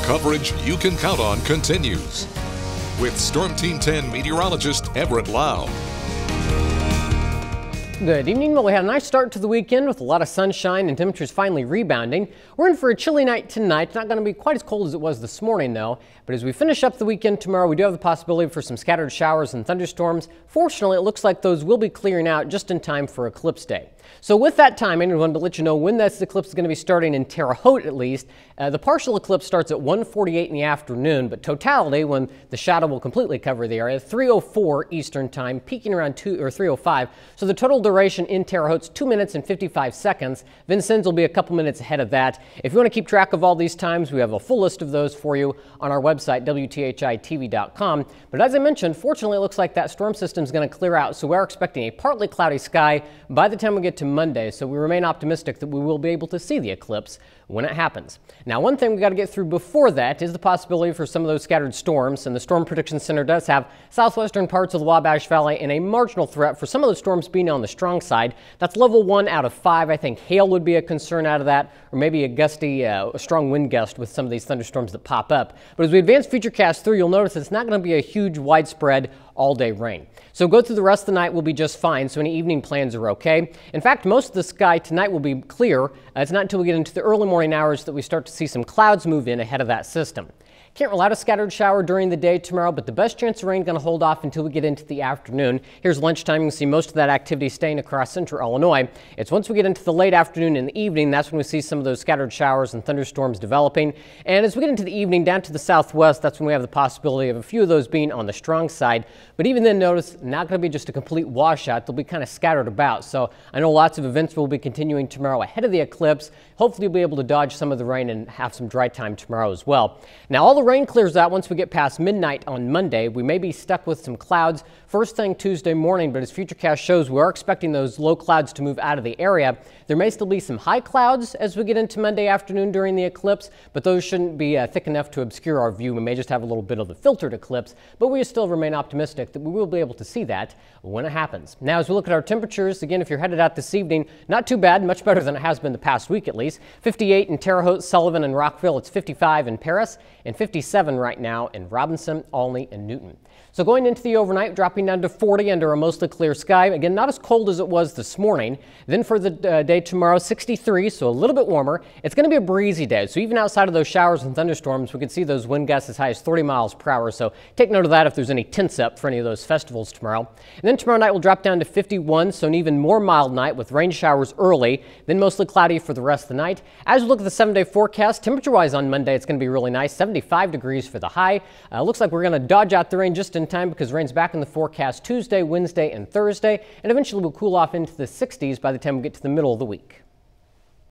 Coverage you can count on continues. With Storm Team 10 meteorologist Everett Lau. Good evening. Well, we had a nice start to the weekend with a lot of sunshine and temperatures finally rebounding. We're in for a chilly night tonight. It's not going to be quite as cold as it was this morning, though. But as we finish up the weekend tomorrow, we do have the possibility for some scattered showers and thunderstorms. Fortunately, it looks like those will be clearing out just in time for Eclipse Day. So with that timing, I wanted to let you know when this eclipse is going to be starting in Terre Haute, at least. The partial eclipse starts at 1:48 in the afternoon, but totality, when the shadow will completely cover the area, 3:04 Eastern Time, peaking around 3:05. So the total duration in Terre Haute is 2 minutes and 55 seconds. Vincennes will be a couple minutes ahead of that. If you want to keep track of all these times, we have a full list of those for you on our website, WTHI-TV.com. But as I mentioned, fortunately, it looks like that storm system is going to clear out, so we're expecting a partly cloudy sky by the time we get to Monday, so we remain optimistic that we will be able to see the eclipse when it happens. Now, one thing we got to get through before that is the possibility for some of those scattered storms, and the Storm Prediction Center does have southwestern parts of the Wabash Valley and a marginal threat for some of those storms being on the strong side. That's level 1 out of 5. I think hail would be a concern out of that, or maybe a gusty, a strong wind gust with some of these thunderstorms that pop up. But as we advance futurecast through, you'll notice it's not going to be a huge widespread all-day rain. So go through the rest of the night, will be just fine, so any evening plans are okay. In fact, most of the sky tonight will be clear. It's not until we get into the early morning hours that we start to see some clouds move in ahead of that system. Can't rule out a scattered shower during the day tomorrow, but the best chance of rain is going to hold off until we get into the afternoon. Here's lunchtime. You can see most of that activity staying across central Illinois. It's once we get into the late afternoon and the evening, that's when we see some of those scattered showers and thunderstorms developing. And as we get into the evening down to the southwest, that's when we have the possibility of a few of those being on the strong side. But even then, notice, not going to be just a complete washout. They'll be kind of scattered about. So I know lots of events will be continuing tomorrow ahead of the eclipse. Hopefully, we'll be able to dodge some of the rain and have some dry time tomorrow as well. Now, all the rain clears out once we get past midnight on Monday. We may be stuck with some clouds first thing Tuesday morning, but as Futurecast shows, we are expecting those low clouds to move out of the area. There may still be some high clouds as we get into Monday afternoon during the eclipse, but those shouldn't be thick enough to obscure our view. We may just have a little bit of the filtered eclipse, but we still remain optimistic that we will be able to see that when it happens. Now, as we look at our temperatures, again, if you're headed out this evening, not too bad, much better than it has been the past week at least. 58 in Terre Haute, Sullivan, and Rockville. It's 55 in Paris and 57 right now in Robinson, Olney, and Newton. So going into the overnight, dropping down to 40 under a mostly clear sky. Again, not as cold as it was this morning. Then for the day tomorrow, 63, so a little bit warmer. It's going to be a breezy day, so even outside of those showers and thunderstorms, we can see those wind gusts as high as 30 miles per hour. So take note of that if there's any tints up for any of those festivals tomorrow. And then tomorrow night will drop down to 51, so an even more mild night with rain showers early, then mostly cloudy for the rest of the night. As we look at the 7-day forecast, temperature-wise on Monday, it's going to be really nice, 75 degrees for the high. Looks like we're going to dodge out the rain just in time because rain's back in the forecast Tuesday, Wednesday, and Thursday, and eventually we'll cool off into the 60s by the time we get to the middle of the week.